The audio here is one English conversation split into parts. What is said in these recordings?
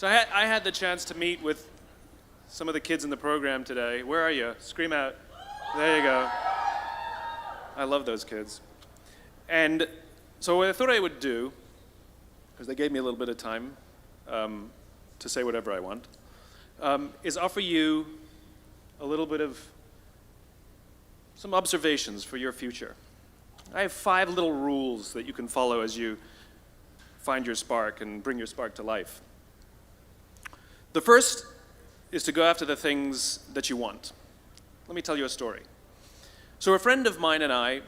So I had the chance to meet with some of the kids in the program today. Where are you? Scream out. There you go. I love those kids. And so what I thought I would do, because they gave me a little bit of time to say whatever I want, is offer you a little bit of some observations for your future. I have 5 little rules that you can follow as you find your spark and bring your spark to life. The first is to go after the things that you want. Let me tell you a story. So a friend of mine and I,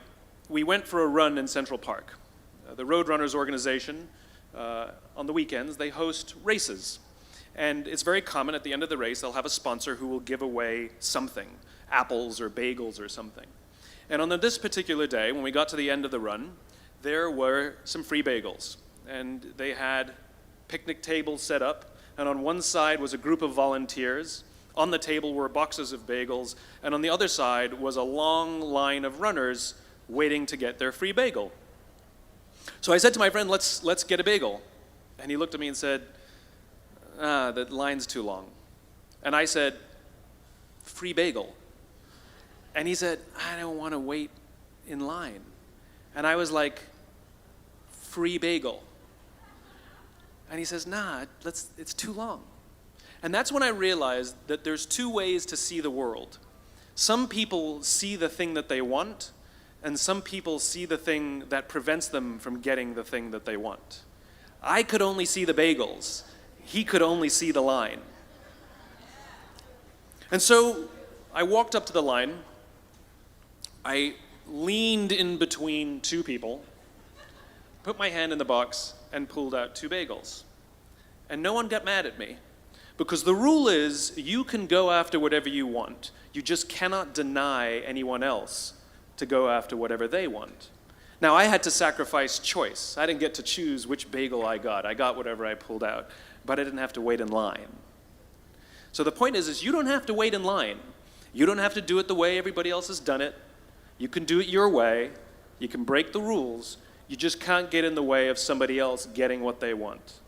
we went for a run in Central Park. The Roadrunners organization, on the weekends, they host races. And it's very common at the end of the race, they'll have a sponsor who will give away something, apples or bagels or something. And on this particular day, when we got to the end of the run, there were some free bagels. And they had picnic tables set up, and on one side was a group of volunteers. On the table were boxes of bagels, and on the other side was a long line of runners waiting to get their free bagel. So I said to my friend, let's get a bagel. And he looked at me and said, the line's too long. And I said, free bagel. And he said, I don't want to wait in line. And I was like, free bagel. And he says, nah, it's too long. And that's when I realized that there's 2 ways to see the world. Some people see the thing that they want, and some people see the thing that prevents them from getting the thing that they want. I could only see the bagels. He could only see the line. And so I walked up to the line. I leaned in between 2 people, put my hand in the box, and pulled out 2 bagels. And no one got mad at me, because the rule is you can go after whatever you want. You just cannot deny anyone else to go after whatever they want. Now, I had to sacrifice choice. I didn't get to choose which bagel I got. I got whatever I pulled out, but I didn't have to wait in line. So the point is you don't have to wait in line. You don't have to do it the way everybody else has done it. You can do it your way. You can break the rules. You just can't get in the way of somebody else getting what they want.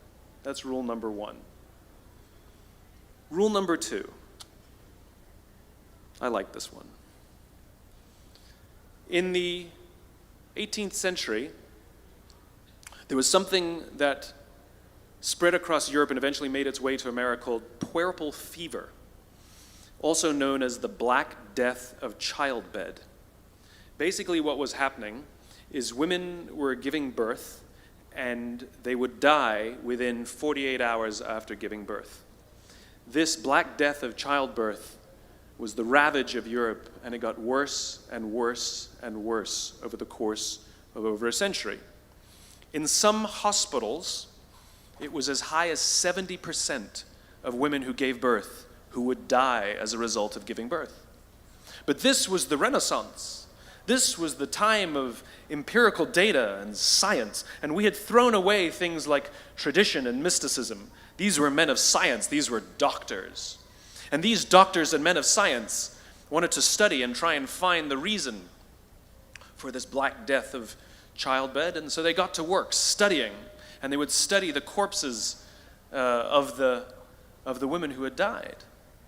That's rule number 1. Rule number 2. I like this one. In the 18th century, there was something that spread across Europe and eventually made its way to America called puerperal fever, also known as the Black Death of childbed. Basically what was happening is women were giving birth and they would die within 48 hours after giving birth. This Black Death of childbirth was the ravage of Europe, and it got worse and worse and worse over the course of over a century. In some hospitals, it was as high as 70% of women who gave birth who would die as a result of giving birth. But this was the Renaissance. This was the time of empirical data and science, and we had thrown away things like tradition and mysticism. These were men of science. These were doctors. And these doctors and men of science wanted to study and try and find the reason for this Black Death of childbed, and so they got to work studying, and they would study the corpses of the women who had died.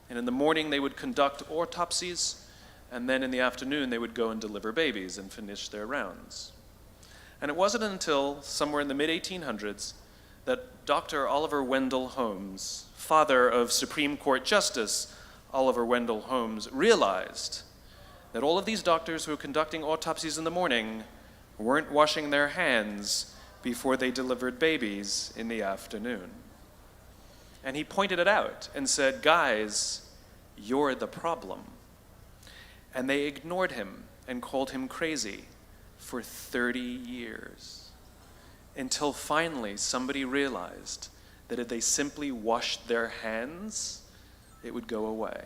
And in the morning they would conduct autopsies, and then in the afternoon they would go and deliver babies and finish their rounds. And it wasn't until somewhere in the mid-1800s that Dr. Oliver Wendell Holmes, father of Supreme Court Justice Oliver Wendell Holmes, realized that all of these doctors who were conducting autopsies in the morning weren't washing their hands before they delivered babies in the afternoon. And he pointed it out and said, guys, you're the problem. And they ignored him and called him crazy for 30 years. Until finally somebody realized that if they simply washed their hands, it would go away.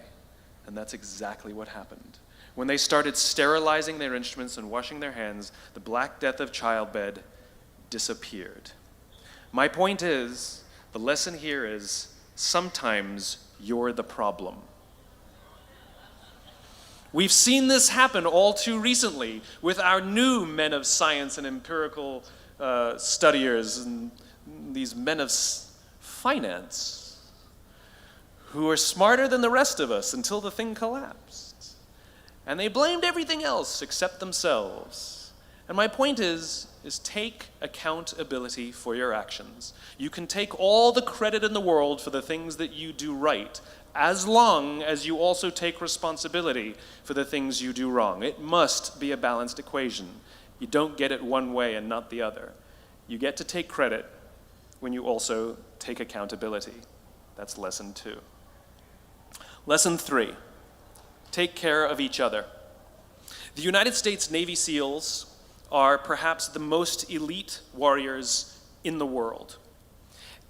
And that's exactly what happened. When they started sterilizing their instruments and washing their hands, the Black Death of childbed disappeared. My point is, the lesson here is, sometimes you're the problem. We've seen this happen all too recently with our new men of science and empirical studiers and these men of finance. who are smarter than the rest of us until the thing collapsed. And they blamed everything else except themselves. And my point is take accountability for your actions. You can take all the credit in the world for the things that you do right, as long as you also take responsibility for the things you do wrong. It must be a balanced equation. You don't get it one way and not the other. You get to take credit when you also take accountability. That's lesson 2. Lesson 3, take care of each other. The United States Navy SEALs are perhaps the most elite warriors in the world.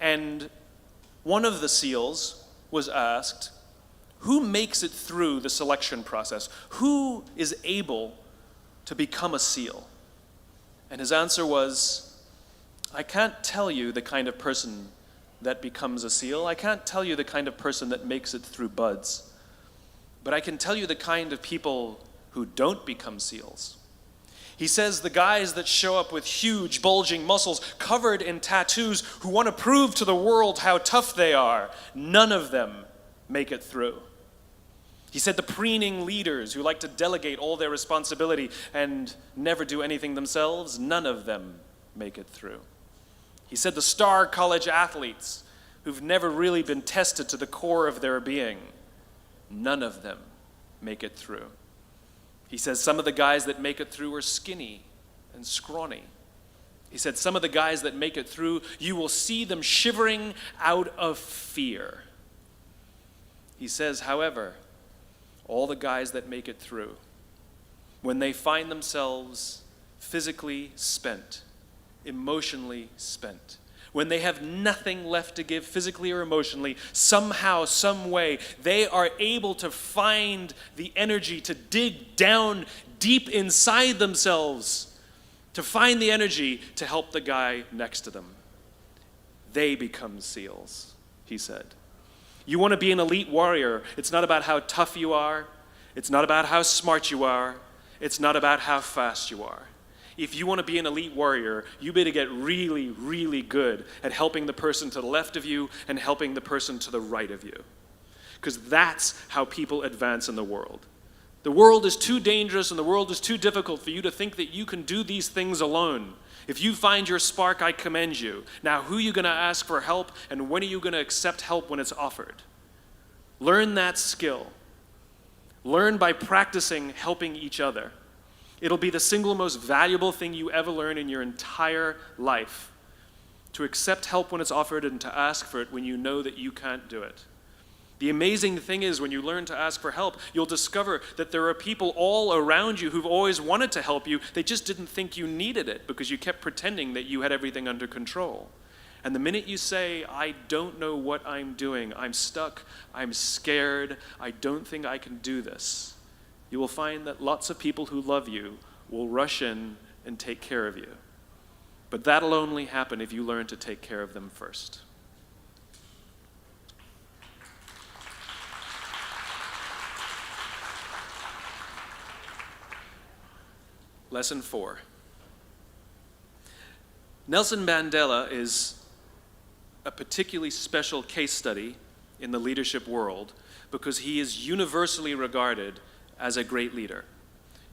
And one of the SEALs was asked, who makes it through the selection process? Who is able to become a SEAL? And his answer was, I can't tell you the kind of person that becomes a SEAL. I can't tell you the kind of person that makes it through BUD/S. But I can tell you the kind of people who don't become SEALs. He says the guys that show up with huge, bulging muscles, covered in tattoos, who want to prove to the world how tough they are, none of them make it through. He said the preening leaders who like to delegate all their responsibility and never do anything themselves, none of them make it through. He said the star college athletes who've never really been tested to the core of their being, none of them make it through. He says some of the guys that make it through are skinny and scrawny. He said some of the guys that make it through, you will see them shivering out of fear. He says, however, all the guys that make it through, when they find themselves physically spent, emotionally spent, when they have nothing left to give physically or emotionally, somehow, some way, they are able to find the energy to dig down deep inside themselves, to find the energy to help the guy next to them. They become SEALs, he said. You want to be an elite warrior. It's not about how tough you are. It's not about how smart you are. It's not about how fast you are. If you want to be an elite warrior, you better get really, really good at helping the person to the left of you and helping the person to the right of you. Because that's how people advance in the world. The world is too dangerous and the world is too difficult for you to think that you can do these things alone. If you find your spark, I commend you. Now, who are you going to ask for help, and when are you going to accept help when it's offered? Learn that skill. Learn by practicing helping each other. It'll be the single most valuable thing you ever learn in your entire life, to accept help when it's offered and to ask for it when you know that you can't do it. The amazing thing is when you learn to ask for help, you'll discover that there are people all around you who've always wanted to help you. They just didn't think you needed it because you kept pretending that you had everything under control. And the minute you say, I don't know what I'm doing, I'm stuck, I'm scared, I don't think I can do this, you will find that lots of people who love you will rush in and take care of you. But that'll only happen if you learn to take care of them first. Lesson 4. Nelson Mandela is a particularly special case study in the leadership world because he is universally regarded as a great leader.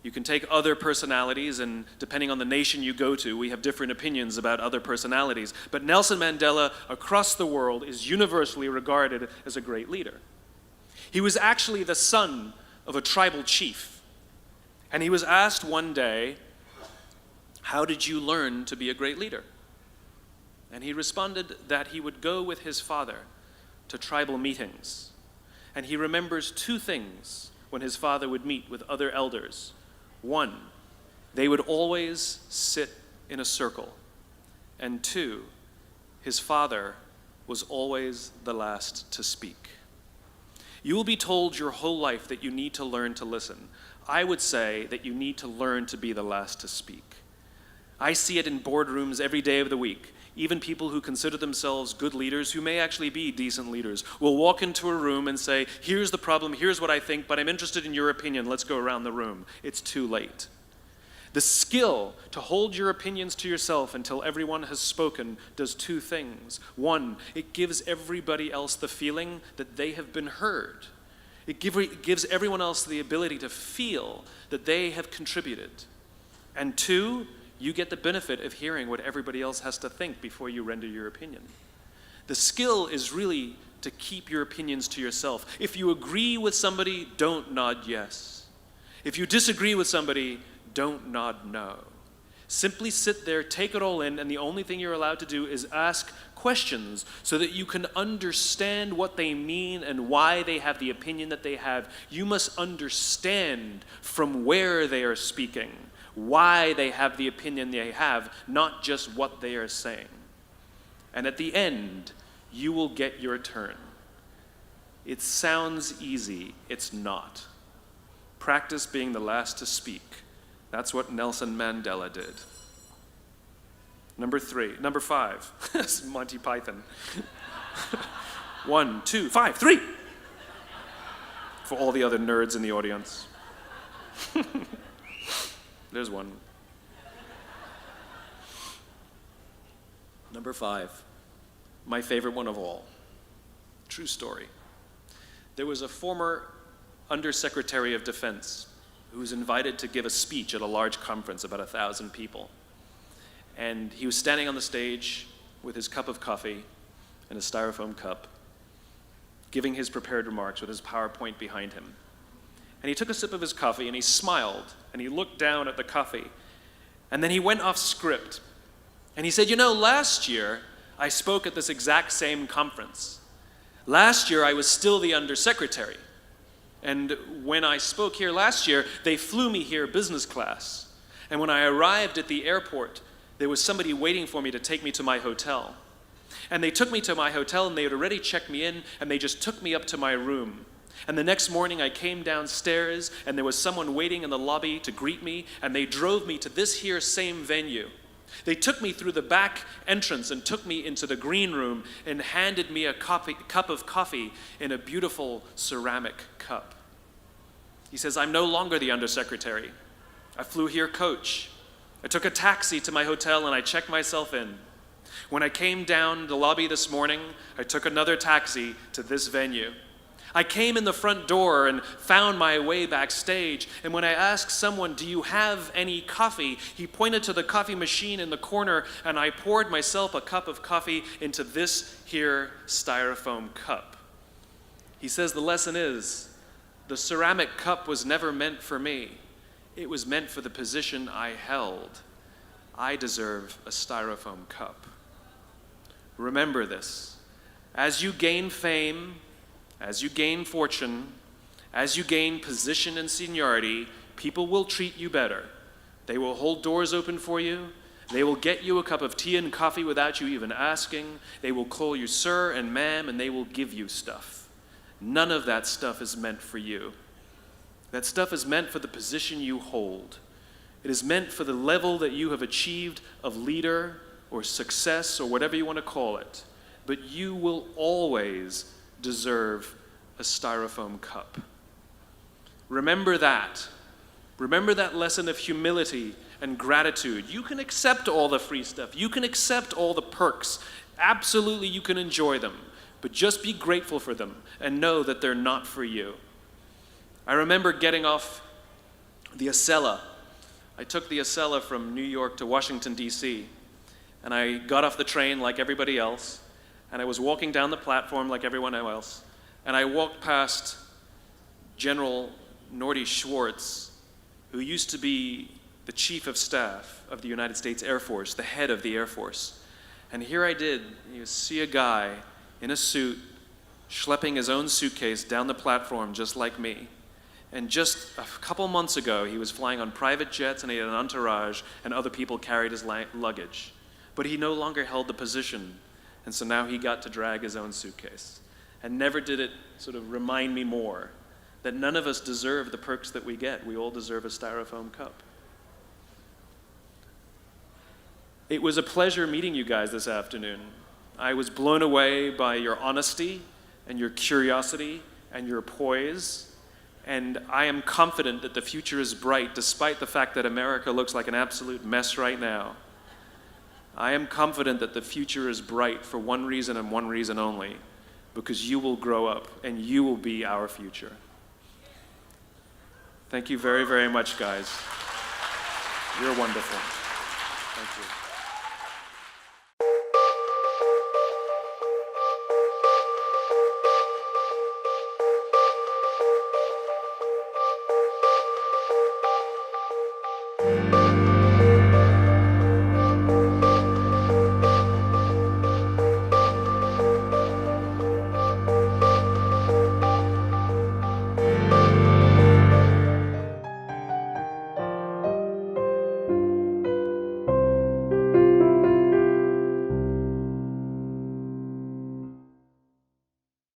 You can take other personalities, and depending on the nation you go to, we have different opinions about other personalities. But Nelson Mandela, across the world, is universally regarded as a great leader. He was actually the son of a tribal chief. And he was asked one day, how did you learn to be a great leader? And he responded that he would go with his father to tribal meetings. And he remembers 2 things when his father would meet with other elders. 1, they would always sit in a circle. And 2, his father was always the last to speak. You will be told your whole life that you need to learn to listen. I would say that you need to learn to be the last to speak. I see it in boardrooms every day of the week. Even people who consider themselves good leaders, who may actually be decent leaders, will walk into a room and say, here's the problem, here's what I think, but I'm interested in your opinion, let's go around the room. It's too late. The skill to hold your opinions to yourself until everyone has spoken does two things. One, it gives everybody else the feeling that they have been heard. It gives everyone else the ability to feel that they have contributed. And two, you get the benefit of hearing what everybody else has to think before you render your opinion. The skill is really to keep your opinions to yourself. If you agree with somebody, don't nod yes. If you disagree with somebody, don't nod no. Simply sit there, take it all in, and the only thing you're allowed to do is ask questions so that you can understand what they mean and why they have the opinion that they have. You must understand from where they are speaking, why they have the opinion they have, not just what they are saying. And at the end, you will get your turn. It sounds easy, it's not. Practice being the last to speak. That's what Nelson Mandela did. Number 5. This is Monty Python. 1, 2, 5, 3. For all the other nerds in the audience. There's one. Number 5. My favorite one of all. True story. There was a former Undersecretary of Defense who was invited to give a speech at a large conference, about 1,000 people. And he was standing on the stage with his cup of coffee and a styrofoam cup, giving his prepared remarks with his PowerPoint behind him. And he took a sip of his coffee and he smiled and he looked down at the coffee. And then he went off script. And he said, last year I spoke at this exact same conference. Last year I was still the undersecretary. And when I spoke here last year, they flew me here business class. And when I arrived at the airport, there was somebody waiting for me to take me to my hotel. And they took me to my hotel and they had already checked me in and they just took me up to my room. And the next morning I came downstairs and there was someone waiting in the lobby to greet me and they drove me to this here same venue. They took me through the back entrance and took me into the green room and handed me a cup of coffee in a beautiful ceramic cup. He says, I'm no longer the undersecretary. I flew here coach. I took a taxi to my hotel and I checked myself in. When I came down the lobby this morning, I took another taxi to this venue. I came in the front door and found my way backstage, and when I asked someone, do you have any coffee? He pointed to the coffee machine in the corner, and I poured myself a cup of coffee into this here styrofoam cup. He says the lesson is, the ceramic cup was never meant for me. It was meant for the position I held. I deserve a styrofoam cup. Remember this. As you gain fame, as you gain fortune, as you gain position and seniority, people will treat you better. They will hold doors open for you. They will get you a cup of tea and coffee without you even asking. They will call you sir and ma'am, and they will give you stuff. None of that stuff is meant for you. That stuff is meant for the position you hold. It is meant for the level that you have achieved of leader or success or whatever you want to call it. But you will always deserve a styrofoam cup. Remember that. Remember that lesson of humility and gratitude. You can accept all the free stuff. You can accept all the perks. Absolutely, you can enjoy them. But just be grateful for them and know that they're not for you. I remember getting off the Acela. I took the Acela from New York to Washington, D.C., and I got off the train like everybody else, and I was walking down the platform like everyone else, and I walked past General Norty Schwartz, who used to be the Chief of Staff of the United States Air Force, the head of the Air Force. And here I did, you see a guy in a suit schlepping his own suitcase down the platform just like me. And just a couple months ago, he was flying on private jets and he had an entourage and other people carried his luggage. But he no longer held the position. And so now he got to drag his own suitcase. And never did it sort of remind me more that none of us deserve the perks that we get. We all deserve a styrofoam cup. It was a pleasure meeting you guys this afternoon. I was blown away by your honesty and your curiosity and your poise. And I am confident that the future is bright, despite the fact that America looks like an absolute mess right now. I am confident that the future is bright for one reason and one reason only, because you will grow up and you will be our future. Thank you very, very much, guys. You're wonderful. Thank you.